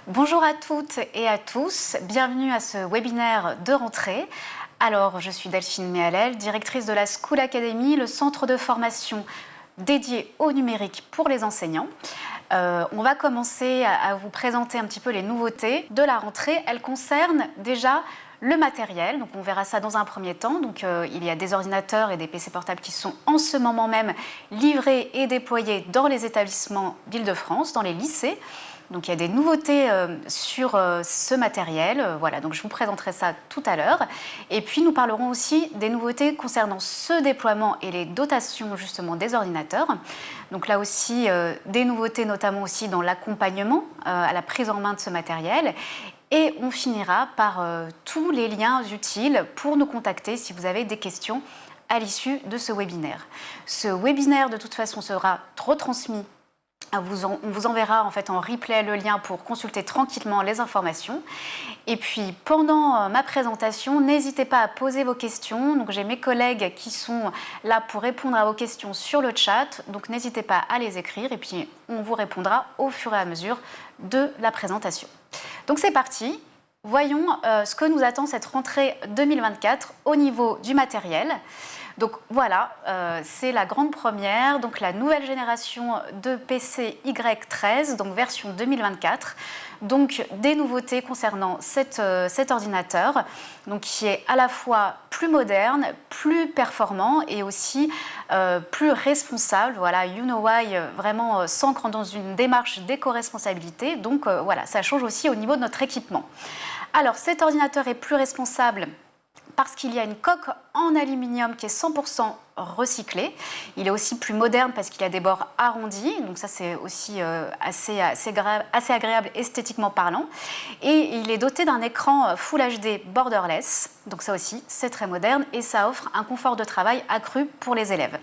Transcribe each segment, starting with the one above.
Bonjour à toutes et à tous, bienvenue à ce webinaire de rentrée. Alors, je suis Delphine Méhalel, directrice de la School Academy, le centre de formation dédié au numérique pour les enseignants. On va commencer à vous présenter un petit peu les nouveautés de la rentrée. Elles concernent déjà le matériel, donc on verra ça dans un premier temps. Donc, il y a des ordinateurs et des PC portables qui sont en ce moment même livrés et déployés dans les établissements d'Île-de-France, dans les lycées. Donc il y a des nouveautés sur ce matériel, voilà, donc je vous présenterai ça tout à l'heure. Et puis nous parlerons aussi des nouveautés concernant ce déploiement et les dotations justement des ordinateurs. Donc là aussi des nouveautés notamment aussi dans l'accompagnement à la prise en main de ce matériel. Et on finira par tous les liens utiles pour nous contacter si vous avez des questions à l'issue de ce webinaire. Ce webinaire de toute façon sera retransmis. On vous enverra en fait en replay le lien pour consulter tranquillement les informations. Et puis pendant ma présentation, n'hésitez pas à poser vos questions. Donc j'ai mes collègues qui sont là pour répondre à vos questions sur le chat. Donc n'hésitez pas à les écrire et puis on vous répondra au fur et à mesure de la présentation. Donc c'est parti. Voyons ce que nous attend cette rentrée 2024 au niveau du matériel. Donc voilà, c'est la grande première, donc la nouvelle génération de PC Y13, donc version 2024. Donc des nouveautés concernant cet ordinateur, donc qui est à la fois plus moderne, plus performant et aussi plus responsable. Voilà, You Know Why vraiment s'ancre dans une démarche d'éco-responsabilité. Donc voilà, ça change aussi au niveau de notre équipement. Alors cet ordinateur est plus responsable parce qu'il y a une coque en aluminium qui est 100% recyclée. Il est aussi plus moderne parce qu'il a des bords arrondis, donc ça c'est aussi assez agréable esthétiquement parlant. Et il est doté d'un écran Full HD borderless, donc ça aussi c'est très moderne et ça offre un confort de travail accru pour les élèves.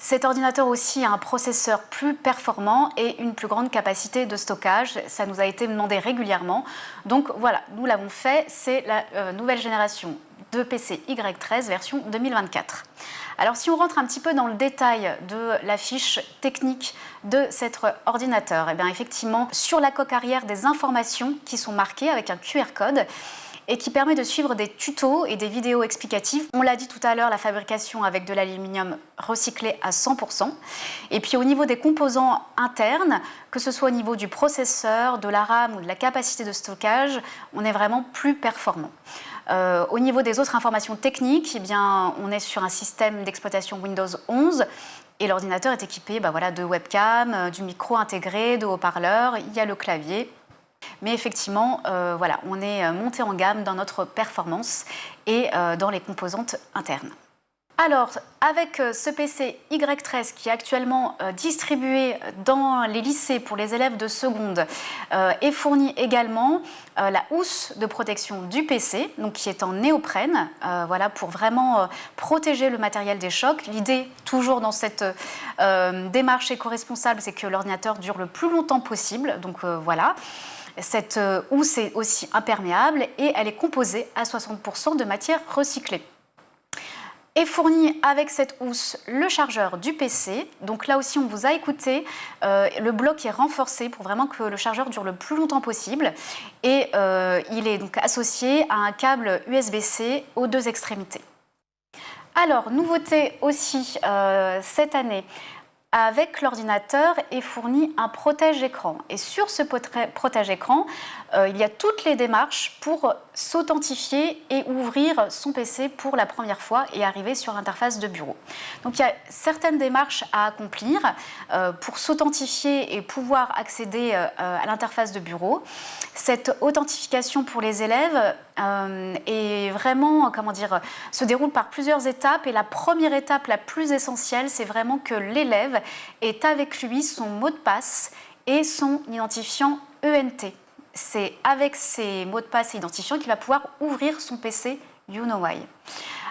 Cet ordinateur aussi a un processeur plus performant et une plus grande capacité de stockage. Ça nous a été demandé régulièrement. Donc voilà, nous l'avons fait. C'est la nouvelle génération de PC Y13 version 2024. Alors si on rentre un petit peu dans le détail de la fiche technique de cet ordinateur, et bien effectivement sur la coque arrière des informations qui sont marquées avec un QR code et qui permet de suivre des tutos et des vidéos explicatives. On l'a dit tout à l'heure, la fabrication avec de l'aluminium recyclé à 100%. Et puis au niveau des composants internes, que ce soit au niveau du processeur, de la RAM ou de la capacité de stockage, on est vraiment plus performant. Au niveau des autres informations techniques, eh bien, on est sur un système d'exploitation Windows 11 et l'ordinateur est équipé de webcam, du micro intégré, de haut-parleurs, il y a le clavier. Mais effectivement, on est monté en gamme dans notre performance et dans les composantes internes. Alors, avec ce PC Y13 qui est actuellement distribué dans les lycées pour les élèves de seconde, est fournie également la housse de protection du PC, donc qui est en néoprène, pour vraiment protéger le matériel des chocs. L'idée, toujours dans cette démarche éco-responsable, c'est que l'ordinateur dure le plus longtemps possible. Donc voilà. Cette housse est aussi imperméable et elle est composée à 60% de matière recyclée. Est fourni avec cette housse le chargeur du PC. Donc là aussi, on vous a écouté. Le bloc est renforcé pour vraiment que le chargeur dure le plus longtemps possible. Et il est donc associé à un câble USB-C aux deux extrémités. Alors, nouveauté aussi cette année. Avec l'ordinateur est fourni un protège-écran. Et sur ce protège-écran, il y a toutes les démarches pour s'authentifier et ouvrir son PC pour la première fois et arriver sur l'interface de bureau. Donc il y a certaines démarches à accomplir pour s'authentifier et pouvoir accéder à l'interface de bureau. Cette authentification pour les élèves est vraiment, se déroule par plusieurs étapes et la première étape la plus essentielle, c'est vraiment que l'élève ait avec lui son mot de passe et son identifiant ENT. C'est avec ces mots de passe et identifiants qu'il va pouvoir ouvrir son PC You Know Why.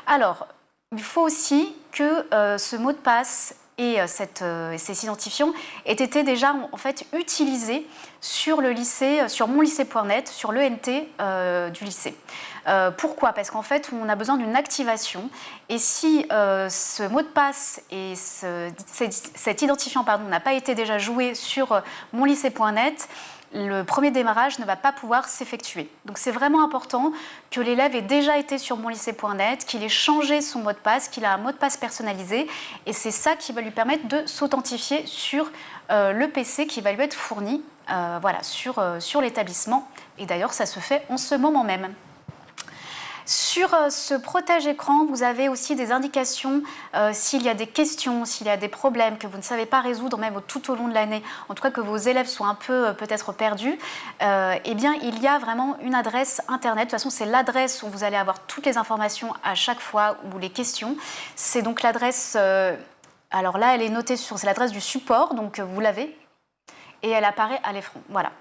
Alors, il faut aussi que ce mot de passe et ces identifiants aient été déjà en fait utilisés sur le lycée, sur monlycée.net, sur l'ENT du lycée. Pourquoi ? Parce qu'en fait, on a besoin d'une activation et si ce mot de passe et cet identifiant n'a pas été déjà joué sur monlycée.net, le premier démarrage ne va pas pouvoir s'effectuer. Donc c'est vraiment important que l'élève ait déjà été sur monlycée.net, qu'il ait changé son mot de passe, qu'il a un mot de passe personnalisé, et c'est ça qui va lui permettre de s'authentifier sur le PC qui va lui être fourni sur l'établissement. Et d'ailleurs, ça se fait en ce moment même. Sur ce protège-écran, vous avez aussi des indications s'il y a des questions, s'il y a des problèmes que vous ne savez pas résoudre même tout au long de l'année, en tout cas que vos élèves sont un peu peut-être perdus, eh bien il y a vraiment une adresse internet. De toute façon, c'est l'adresse où vous allez avoir toutes les informations à chaque fois ou les questions. C'est donc l'adresse, alors là elle est notée c'est l'adresse du support, donc vous l'avez, et elle apparaît à l'écran. Voilà.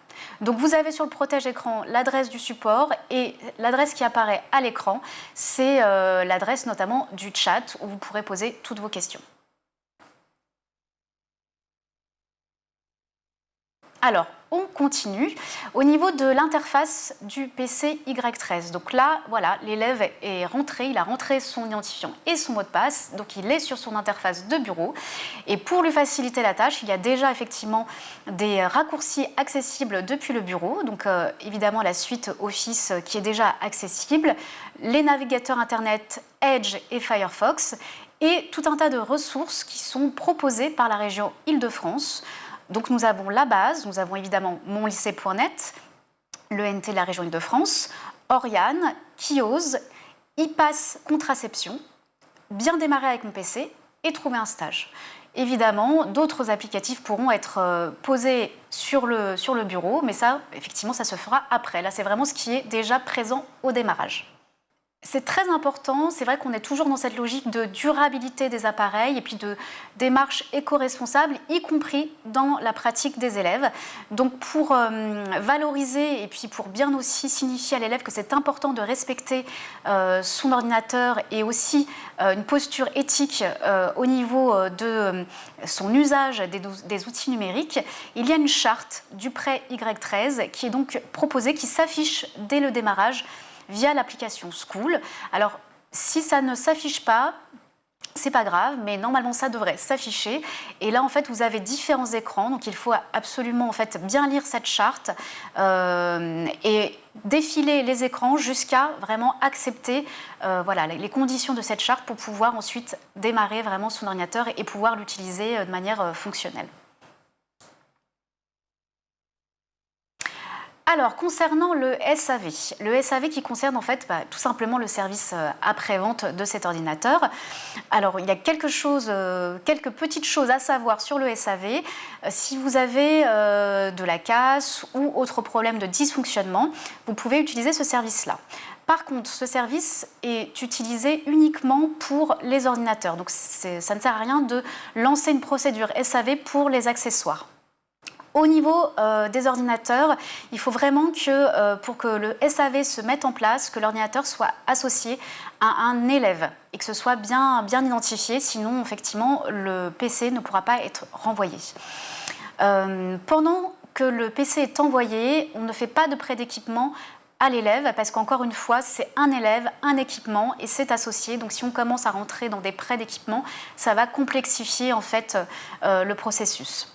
Donc vous avez sur le protège-écran l'adresse du support et l'adresse qui apparaît à l'écran, c'est l'adresse notamment du chat où vous pourrez poser toutes vos questions. Alors, on continue au niveau de l'interface du PC Y13. Donc là, voilà, l'élève est rentré, il a rentré son identifiant et son mot de passe, donc il est sur son interface de bureau. Et pour lui faciliter la tâche, il y a déjà effectivement des raccourcis accessibles depuis le bureau. Donc évidemment la suite Office qui est déjà accessible, les navigateurs Internet Edge et Firefox, et tout un tas de ressources qui sont proposées par la région Île-de-France. Donc nous avons la base, nous avons évidemment monlycée.net, l'ENT de la région Île-de-France, Oriane, Kiose, iPass Contraception, Bien démarrer avec mon PC et trouver un stage. Évidemment, d'autres applicatifs pourront être posés sur le bureau, mais ça, effectivement, ça se fera après. Là, c'est vraiment ce qui est déjà présent au démarrage. C'est très important, c'est vrai qu'on est toujours dans cette logique de durabilité des appareils et puis de démarche éco-responsable, y compris dans la pratique des élèves. Donc pour valoriser et puis pour bien aussi signifier à l'élève que c'est important de respecter son ordinateur et aussi une posture éthique au niveau de son usage des outils numériques, il y a une charte du prêt Y13 qui est donc proposée, qui s'affiche dès le démarrage via l'application School. Alors, si ça ne s'affiche pas, c'est pas grave, mais normalement ça devrait s'afficher. Et là, en fait, vous avez différents écrans, donc il faut absolument en fait bien lire cette charte et défiler les écrans jusqu'à vraiment accepter les conditions de cette charte pour pouvoir ensuite démarrer vraiment son ordinateur et pouvoir l'utiliser de manière fonctionnelle. Alors, concernant le SAV qui concerne en fait tout simplement le service après-vente de cet ordinateur. Alors, il y a quelques petites choses à savoir sur le SAV. Si vous avez de la casse ou autre problème de dysfonctionnement, vous pouvez utiliser ce service-là. Par contre, ce service est utilisé uniquement pour les ordinateurs. Donc, ça ne sert à rien de lancer une procédure SAV pour les accessoires. Au niveau des ordinateurs, il faut vraiment que pour que le SAV se mette en place, que l'ordinateur soit associé à un élève et que ce soit bien identifié, sinon effectivement le PC ne pourra pas être renvoyé. Pendant que le PC est envoyé, on ne fait pas de prêt d'équipement à l'élève parce qu'encore une fois, c'est un élève, un équipement et c'est associé. Donc si on commence à rentrer dans des prêts d'équipement, ça va complexifier en fait le processus.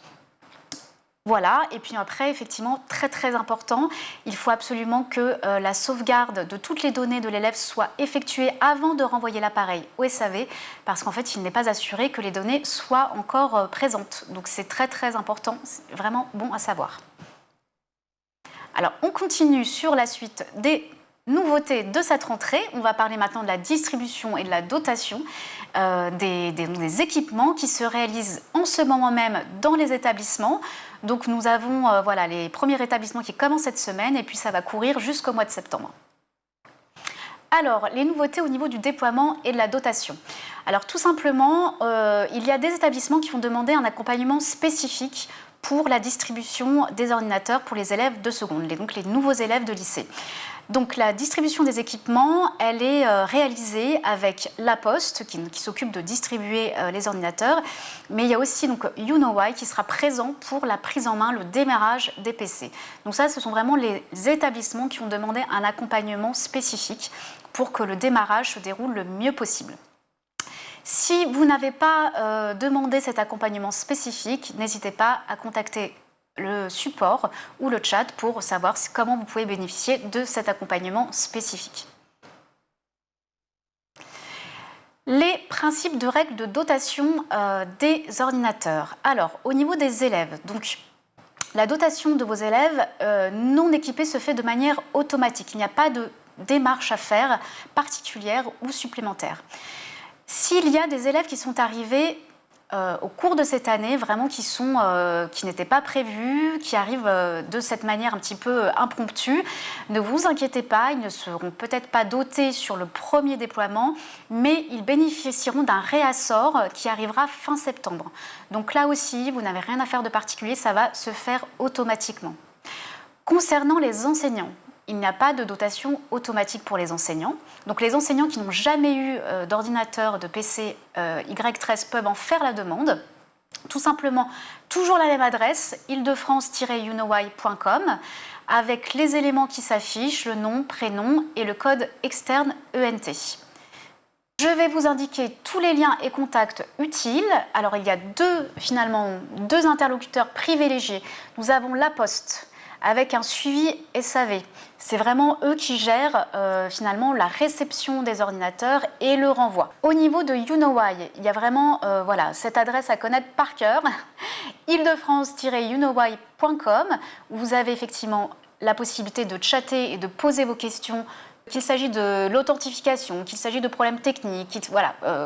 Voilà, et puis après, effectivement, très très important, il faut absolument que la sauvegarde de toutes les données de l'élève soit effectuée avant de renvoyer l'appareil au SAV, parce qu'en fait, il n'est pas assuré que les données soient encore présentes. Donc c'est très très important, c'est vraiment bon à savoir. Alors, on continue sur la suite des nouveautés de cette rentrée. On va parler maintenant de la distribution et de la dotation des équipements qui se réalisent en ce moment même dans les établissements. Donc nous avons les premiers établissements qui commencent cette semaine et puis ça va courir jusqu'au mois de septembre. Alors, les nouveautés au niveau du déploiement et de la dotation. Alors tout simplement, il y a des établissements qui ont demandé un accompagnement spécifique pour la distribution des ordinateurs pour les élèves de seconde, donc les nouveaux élèves de lycée. Donc la distribution des équipements, elle est réalisée avec La Poste qui s'occupe de distribuer les ordinateurs, mais il y a aussi donc You Know Why qui sera présent pour la prise en main, le démarrage des PC. Donc ça, ce sont vraiment les établissements qui ont demandé un accompagnement spécifique pour que le démarrage se déroule le mieux possible. Si vous n'avez pas demandé cet accompagnement spécifique, n'hésitez pas à contacter le support ou le chat pour savoir comment vous pouvez bénéficier de cet accompagnement spécifique. Les principes de règles de dotation des ordinateurs. Alors, au niveau des élèves, donc la dotation de vos élèves non équipés se fait de manière automatique. Il n'y a pas de démarche à faire particulière ou supplémentaire. S'il y a des élèves qui sont arrivés au cours de cette année, vraiment qui n'étaient pas prévus, qui arrivent de cette manière un petit peu impromptue, ne vous inquiétez pas, ils ne seront peut-être pas dotés sur le premier déploiement, mais ils bénéficieront d'un réassort qui arrivera fin septembre. Donc là aussi, vous n'avez rien à faire de particulier, ça va se faire automatiquement. Concernant les enseignants, il n'y a pas de dotation automatique pour les enseignants. Donc les enseignants qui n'ont jamais eu d'ordinateur, de PC Y13 peuvent en faire la demande. Tout simplement, toujours la même adresse, ile-de-france-unoy.com, avec les éléments qui s'affichent, le nom, prénom et le code externe ENT. Je vais vous indiquer tous les liens et contacts utiles. Alors il y a finalement deux interlocuteurs privilégiés. Nous avons La Poste, avec un suivi SAV. C'est vraiment eux qui gèrent finalement la réception des ordinateurs et le renvoi. Au niveau de Unoy, il y a vraiment cette adresse à connaître par cœur, ile-de-france-unoy.com, où vous avez effectivement la possibilité de chatter et de poser vos questions, qu'il s'agit de l'authentification, qu'il s'agit de problèmes techniques,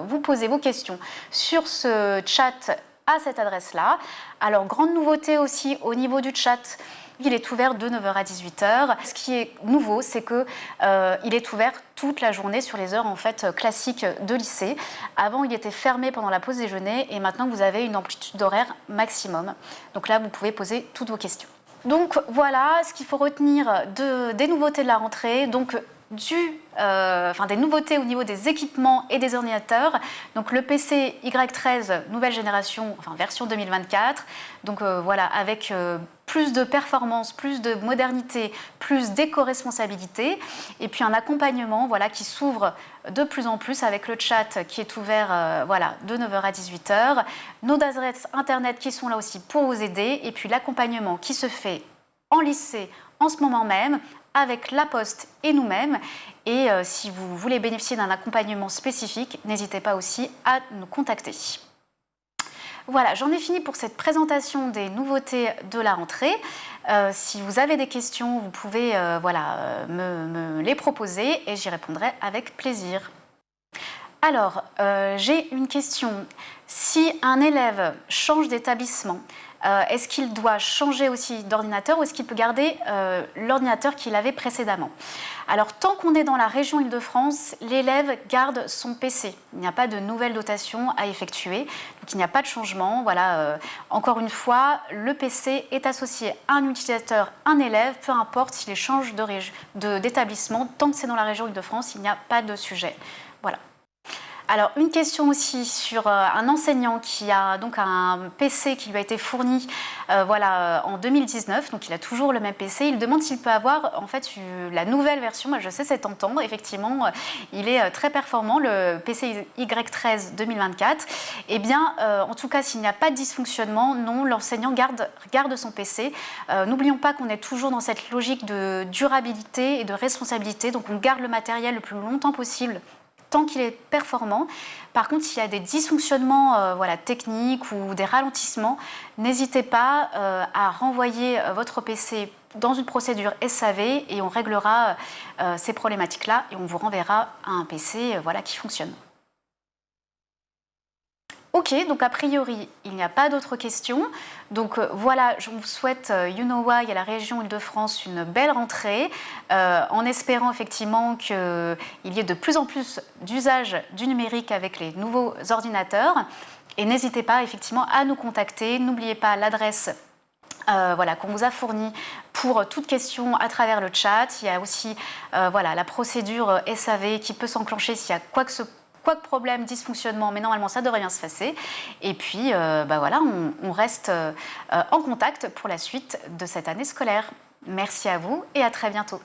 vous posez vos questions sur ce chat à cette adresse-là. Alors, grande nouveauté aussi au niveau du chat, il est ouvert de 9h à 18h. Ce qui est nouveau, c'est qu'il est ouvert toute la journée sur les heures en fait classiques de lycée. Avant, il était fermé pendant la pause déjeuner et maintenant, vous avez une amplitude d'horaire maximum. Donc là, vous pouvez poser toutes vos questions. Donc voilà ce qu'il faut retenir des nouveautés de la rentrée. Donc des nouveautés au niveau des équipements et des ordinateurs. Donc le PC Y13 nouvelle génération, version 2024. Donc avec plus de performance, plus de modernité, plus d'éco-responsabilité. Et puis un accompagnement qui s'ouvre de plus en plus avec le chat qui est ouvert de 9h à 18h. Nos adresses internet qui sont là aussi pour vous aider. Et puis l'accompagnement qui se fait en lycée en ce moment même, avec La Poste et nous-mêmes. Et si vous voulez bénéficier d'un accompagnement spécifique, n'hésitez pas aussi à nous contacter. Voilà, j'en ai fini pour cette présentation des nouveautés de la rentrée. Si vous avez des questions, vous pouvez me les proposer et j'y répondrai avec plaisir. Alors, j'ai une question. Si un élève change d'établissement, est-ce qu'il doit changer aussi d'ordinateur ou est-ce qu'il peut garder l'ordinateur qu'il avait précédemment? Alors, tant qu'on est dans la région Île-de-France, l'élève garde son PC. Il n'y a pas de nouvelle dotation à effectuer, donc il n'y a pas de changement. Encore une fois, le PC est associé à un utilisateur, un élève, peu importe s'il change d'établissement. Tant que c'est dans la région Île-de-France, il n'y a pas de sujet. Voilà. Alors, une question aussi sur un enseignant qui a donc un PC qui lui a été fourni en 2019, donc il a toujours le même PC. Il demande s'il peut avoir en fait la nouvelle version. Moi, je sais, c'est tentant, effectivement, il est très performant, le PC Y13 2024. Eh bien, en tout cas, s'il n'y a pas de dysfonctionnement, non, l'enseignant garde son PC. N'oublions pas qu'on est toujours dans cette logique de durabilité et de responsabilité, donc on garde le matériel le plus longtemps possible, tant qu'il est performant. Par contre, s'il y a des dysfonctionnements techniques ou des ralentissements, n'hésitez pas à renvoyer votre PC dans une procédure SAV et on réglera ces problématiques-là et on vous renverra à un PC qui fonctionne. Ok, donc a priori, il n'y a pas d'autres questions. Donc je vous souhaite Unoy et la région Île-de-France une belle rentrée, en espérant effectivement qu'il y ait de plus en plus d'usage du numérique avec les nouveaux ordinateurs. Et n'hésitez pas effectivement à nous contacter. N'oubliez pas l'adresse qu'on vous a fournie pour toute question à travers le chat. Il y a aussi la procédure SAV qui peut s'enclencher s'il y a quoi que problème, dysfonctionnement, mais normalement ça devrait bien se passer. Et puis on reste en contact pour la suite de cette année scolaire. Merci à vous et à très bientôt.